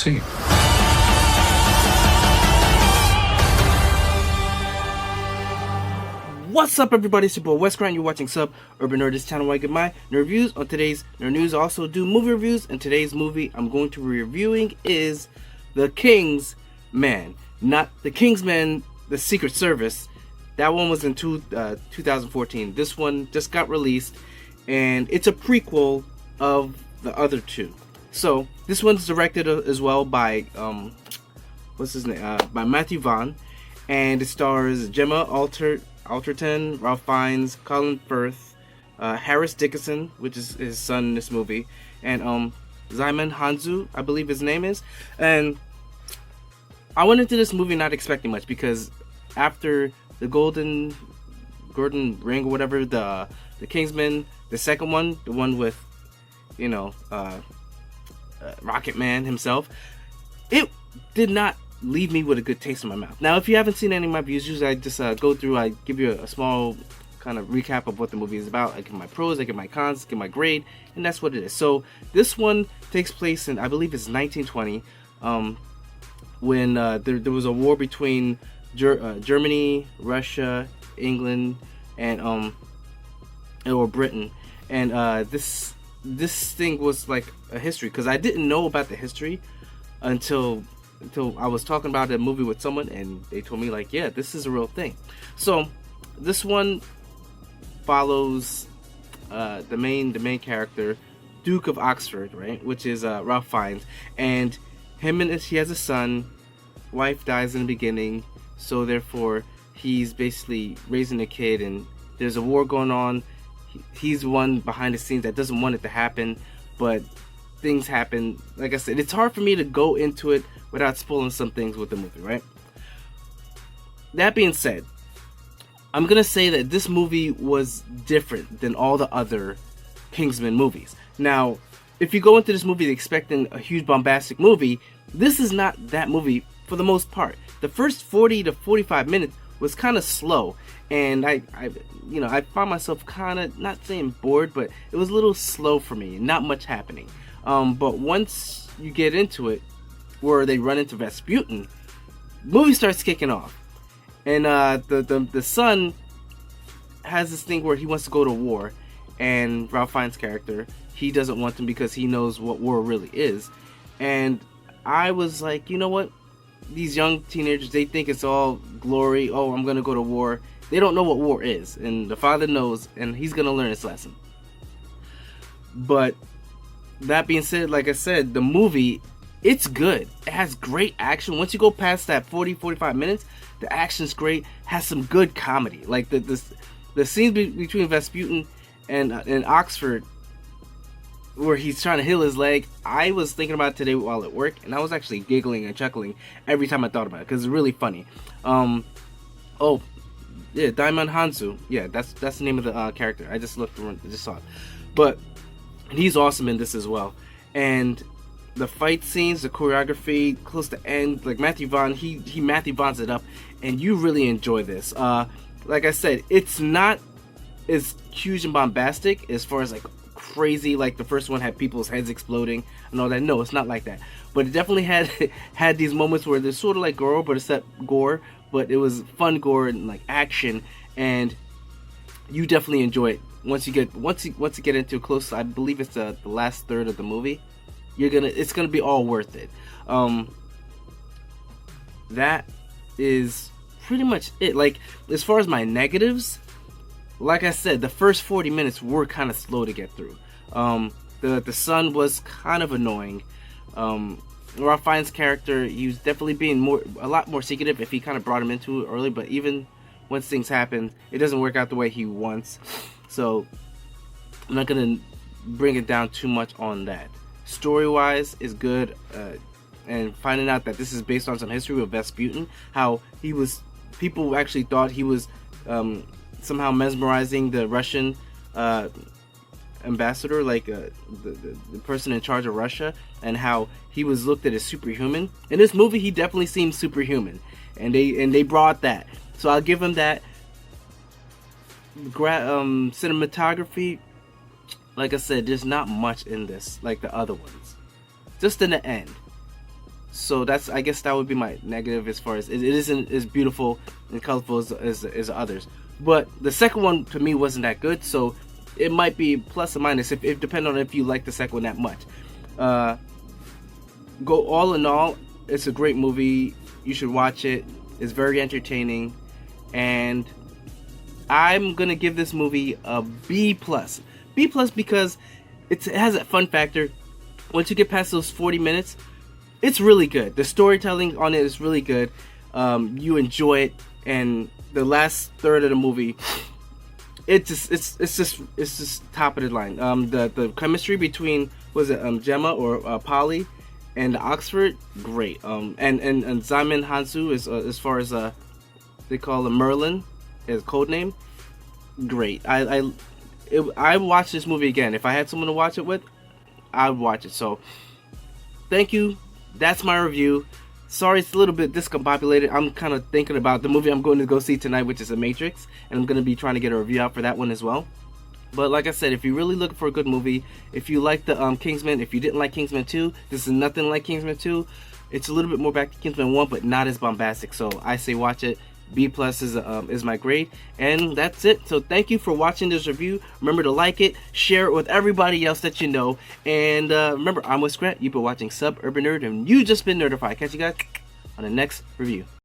see. What's up, everybody? It's your boy Wes Grant. You're watching Sub Urban Nerd. This channel where I get my nerd reviews. On today's nerd news, I also do movie reviews. And today's movie I'm going to be reviewing is The King's Man. Not The King's Man, The Secret Service. That one was in 2014. This one just got released, and it's a prequel of the other two. So this one's directed as well by what's his name? By Matthew Vaughn, and it stars Gemma Arterton, Ralph Fiennes, Colin Firth, Harris Dickinson, which is his son in this movie, and Djimon Hounsou, I believe his name is. And I went into this movie not expecting much, because after the Golden Ring or whatever, the Kingsman, the second one, the one with, you know, Rocket Man himself, it did not leave me with a good taste in my mouth. Now, if you haven't seen any of my views, usually I just go through, I give you a small kind of recap of what the movie is about. I give my pros, I give my cons, give my grade, and that's what it is. So this one takes place in, I believe it's 1920, when there was a war between Germany, Russia, England, and or Britain, and this thing was like a history, because I didn't know about the history until I was talking about the movie with someone, and they told me, like, yeah, this is a real thing. So this one follows the main character, Duke of Oxford, right, which is Ralph Fiennes, and he has a son. Wife dies in the beginning, so therefore he's basically raising a kid, and there's a war going on. He's one behind the scenes that doesn't want it to happen, but things happen. Like I said, it's hard for me to go into it without spoiling some things with the movie, right? That being said, I'm gonna say that this movie was different than all the other Kingsman movies. Now, if you go into this movie expecting a huge bombastic movie, this is not that movie for the most part. The first 40 to 45 minutes was kind of slow, and I found myself kind of, not saying bored, but it was a little slow for me, not much happening. But once you get into it, where they run into Rasputin, movie starts kicking off, and the son has this thing where he wants to go to war, and Ralph Fiennes' character, he doesn't want them because he knows what war really is. And I was like, you know what? These young teenagers, they think it's all glory. Oh, I'm gonna go to war. They don't know what war is, and the father knows, and he's gonna learn his lesson. But that being said, like I said, the movie, it's good. It has great action. Once you go past that 40-45 minutes, the action's great. Has some good comedy. Like the scenes between Rasputin and Oxford, where he's trying to heal his leg, I was thinking about it today while at work, and I was actually giggling and chuckling every time I thought about it, because it's really funny. Oh yeah, Djimon Hounsou. Yeah, that's the name of the character. I just looked around, I just saw it. But he's awesome in this as well. And the fight scenes, the choreography, close to end, like Matthew Vaughn, he Matthew Vaughn's it up, and you really enjoy this. Like I said, it's not as huge and bombastic as far as like crazy, like the first one had people's heads exploding and all that. No, it's not like that. But it definitely had these moments where there's sort of like gore, but except gore, but it was fun gore and like action, and you definitely enjoy it. Once you get into close, I believe it's the last third of the movie, it's gonna be all worth it. That is pretty much it. Like, as far as my negatives, like I said, the first 40 minutes were kind of slow to get through. The son was kind of annoying. Ralph Fiennes' character, he was definitely being a lot more secretive if he kind of brought him into it early, but even once things happen, it doesn't work out the way he wants. So I'm not gonna bring it down too much on that. Story-wise is good, and finding out that this is based on some history of Rasputin, how people actually thought he was somehow mesmerizing the Russian ambassador, like the person in charge of Russia, and how he was looked at as superhuman. In this movie, he definitely seems superhuman, and they brought that. So I'll give him that. Cinematography, like I said, there's not much in this like the other ones. Just in the end, So that's, I guess that would be my negative, as far as it isn't as beautiful and colorful as others. But the second one to me wasn't that good, so it might be plus or minus if depending on if you like the second one that much. Go all in all, it's a great movie. You should watch it. It's very entertaining, and I'm gonna give this movie a B plus. B plus because it has a fun factor. Once you get past those 40 minutes, it's really good. The storytelling on it is really good. You enjoy it, and the last third of the movie, it's just top of the line. The chemistry between, was it Gemma or Polly and Oxford, great. And Simon Hansu is as far as they call him Merlin, his code name, great. I watch this movie again. If I had someone to watch it with, I would watch it. So thank you. That's my review. Sorry it's a little bit discombobulated. I'm kind of thinking about the movie I'm going to go see tonight, which is The Matrix, and I'm going to be trying to get a review out for that one as well. But like I said, if you're really looking for a good movie, if you like the Kingsman, if you didn't like Kingsman 2, this is nothing like Kingsman 2. It's a little bit more back to Kingsman 1, but not as bombastic. So I say watch it. B plus is my grade, and that's it. So thank you for watching this review. Remember to like it, share it with everybody else that you know, and remember, I'm Wes Grant. You've been watching Suburban Nerd, and you just been nerdified. Catch you guys on the next review.